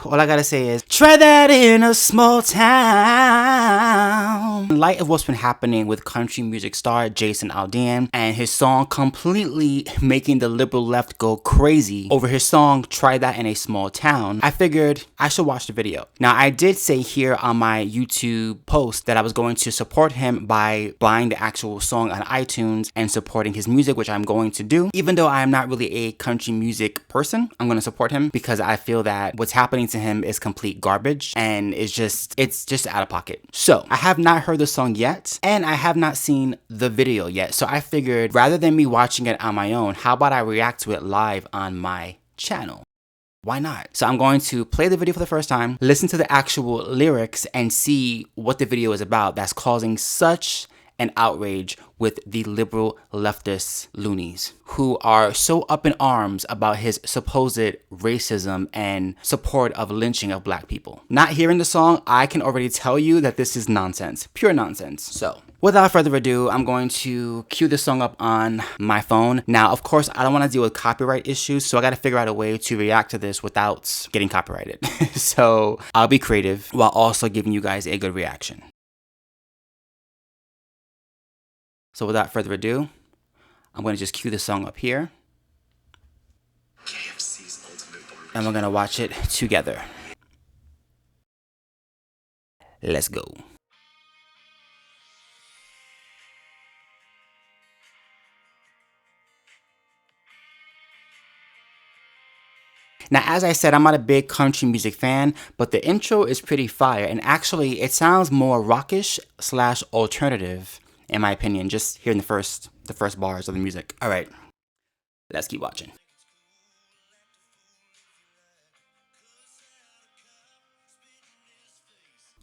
all I gotta say is, try that in a small town. In light of what's been happening with country music star Jason Aldean and his song completely making the liberal left go crazy over his song Try That in a Small Town, I figured I should watch the video. Now, I did say here on my YouTube post that I was going to support him by buying the actual song on iTunes and supporting his music, which I'm going to do. Even though I am not really a country music person, I'm going to support him because I feel that what's happening to him is complete garbage and it's just out of pocket. So I have not heard the song yet and I have not seen the video yet. So I figured rather than me watching it on my own, how about I react to it live on my channel? Why not? So I'm going to play the video for the first time, listen to the actual lyrics and see what the video is about that's causing such an outrage with the liberal leftist loonies who are so up in arms about his supposed racism and support of lynching of black people. Not hearing the song, I can already tell you that this is nonsense, pure nonsense. So without further ado, I'm going to cue this song up on my phone. Now, of course, I don't want to deal with copyright issues, so I got to figure out a way to react to this without getting copyrighted. So I'll be creative while also giving you guys a good reaction. So without further ado, I'm going to just cue the song up here. And we're going to watch it together. Let's go. Now, as I said, I'm not a big country music fan, but the intro is pretty fire. And actually, it sounds more rockish / alternative, in my opinion, just hearing the first bars of the music. All right, let's keep watching.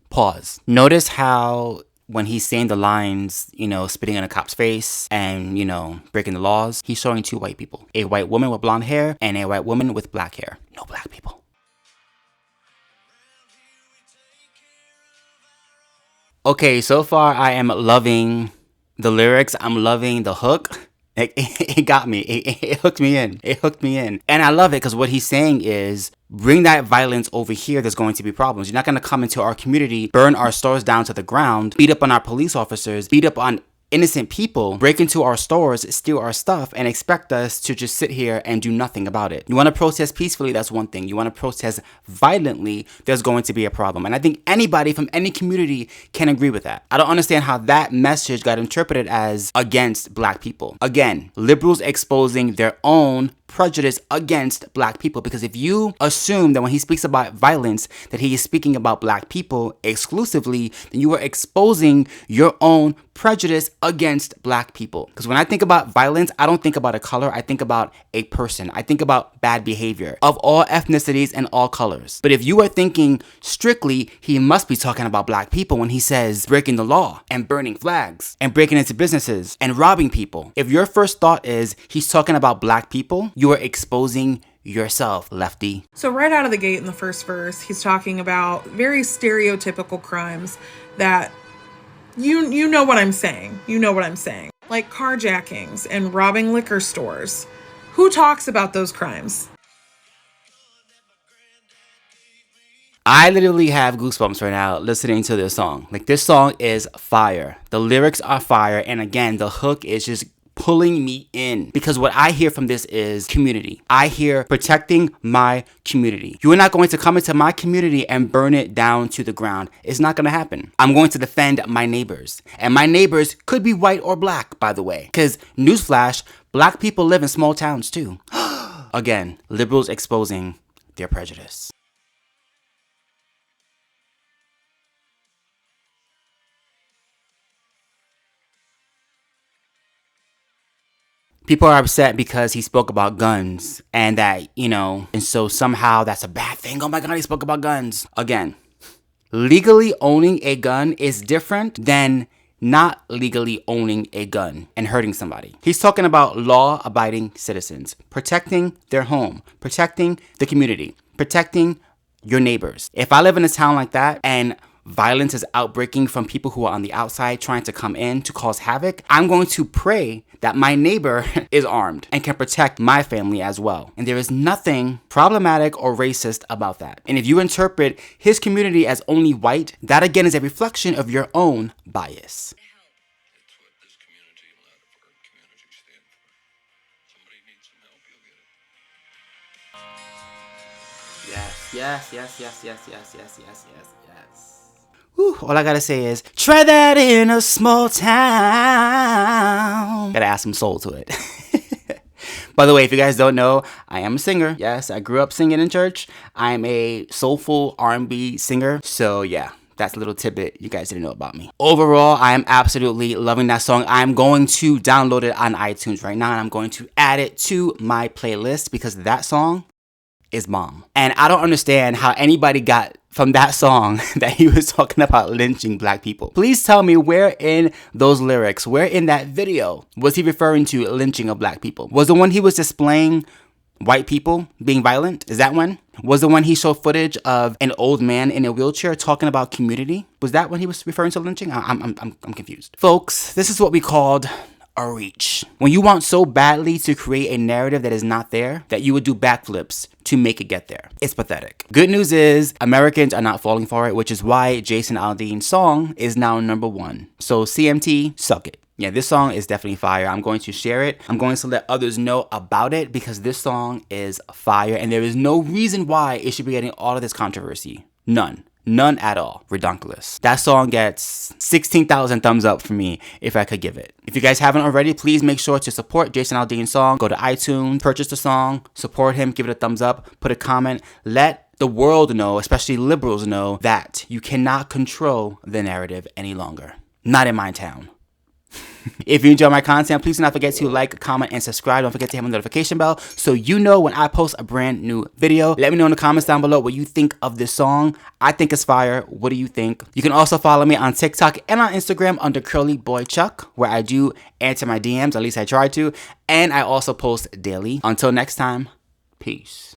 Pause. Notice how when he's saying the lines, you know, spitting in a cop's face and, you know, breaking the laws, he's showing two white people. A white woman with blonde hair and a white woman with black hair. No black people. Okay, so far I am loving the lyrics. I'm loving the hook. It got me. It hooked me in. It hooked me in. And I love it because what he's saying is, bring that violence over here, there's going to be problems. You're not going to come into our community, burn our stores down to the ground, beat up on our police officers, beat up on innocent people, break into our stores, steal our stuff, and expect us to just sit here and do nothing about it. You want to protest peacefully, that's one thing. You want to protest violently, there's going to be a problem. And I think anybody from any community can agree with that. I don't understand how that message got interpreted as against black people. Again, liberals exposing their own prejudice against black people, because if you assume that when he speaks about violence that he is speaking about black people exclusively, then you are exposing your own prejudice against black people. Because when I think about violence, I don't think about a color, I think about a person. I think about bad behavior of all ethnicities and all colors. But if you are thinking strictly, he must be talking about black people when he says breaking the law and burning flags and breaking into businesses and robbing people. If your first thought is he's talking about black people, you are exposing yourself, lefty. So right out of the gate in the first verse, he's talking about very stereotypical crimes that you know what I'm saying. You know what I'm saying. Like carjackings and robbing liquor stores. Who talks about those crimes? I literally have goosebumps right now listening to this song. Like, this song is fire. The lyrics are fire. And again, the hook is just pulling me in, because what I hear from this is community. I hear protecting my community. You are not going to come into my community and burn it down to the ground. It's not going to happen. I'm going to defend my neighbors. And my neighbors could be white or black, by the way. Because, newsflash, black people live in small towns too. Again, liberals exposing their prejudice. People are upset because he spoke about guns and that, you know, and so somehow that's a bad thing. Oh my God, he spoke about guns. Again, legally owning a gun is different than not legally owning a gun and hurting somebody. He's talking about law-abiding citizens, protecting their home, protecting the community, protecting your neighbors. If I live in a town like that and violence is outbreaking from people who are on the outside trying to come in to cause havoc, I'm going to pray that my neighbor is armed and can protect my family as well. And there is nothing problematic or racist about that. And if you interpret his community as only white, that again is a reflection of your own bias. Yes. Whew, all I gotta say is, try that in a small town. Gotta add some soul to it. By the way, if you guys don't know, I am a singer. Yes, I grew up singing in church. I'm a soulful R&B singer. So yeah, that's a little tidbit you guys didn't know about me. Overall, I am absolutely loving that song. I'm going to download it on iTunes right now, and I'm going to add it to my playlist because that song is bomb. And I don't understand how anybody got from that song that he was talking about lynching black people. Please tell me where in those lyrics, where in that video was he referring to lynching of black people? Was the one he was displaying white people being violent? Is that one? Was the one he showed footage of an old man in a wheelchair talking about community? Was that when he was referring to lynching? I'm confused. Folks, this is what we called a reach. When you want so badly to create a narrative that is not there, that you would do backflips to make it get there. It's pathetic. Good news is Americans are not falling for it, which is why Jason Aldean's song is now #1. So CMT, suck it. Yeah, this song is definitely fire. I'm going to share it. I'm going to let others know about it because this song is fire and there is no reason why it should be getting all of this controversy. None. None at all. Redonkulous. That song gets 16,000 thumbs up for me if I could give it. If you guys haven't already, please make sure to support Jason Aldean's song. Go to iTunes, purchase the song, support him, give it a thumbs up, put a comment. Let the world know, especially liberals know, that you cannot control the narrative any longer. Not in my town. If you enjoy my content, please do not forget to like, comment, and subscribe. Don't forget to hit the notification bell so you know when I post a brand new video. Let me know in the comments down below what you think of this song. I think it's fire. What do you think? You can also follow me on TikTok and on Instagram under CurlyBoyChuck, where I do answer my DMs, at least I try to, and I also post daily. Until next time, peace.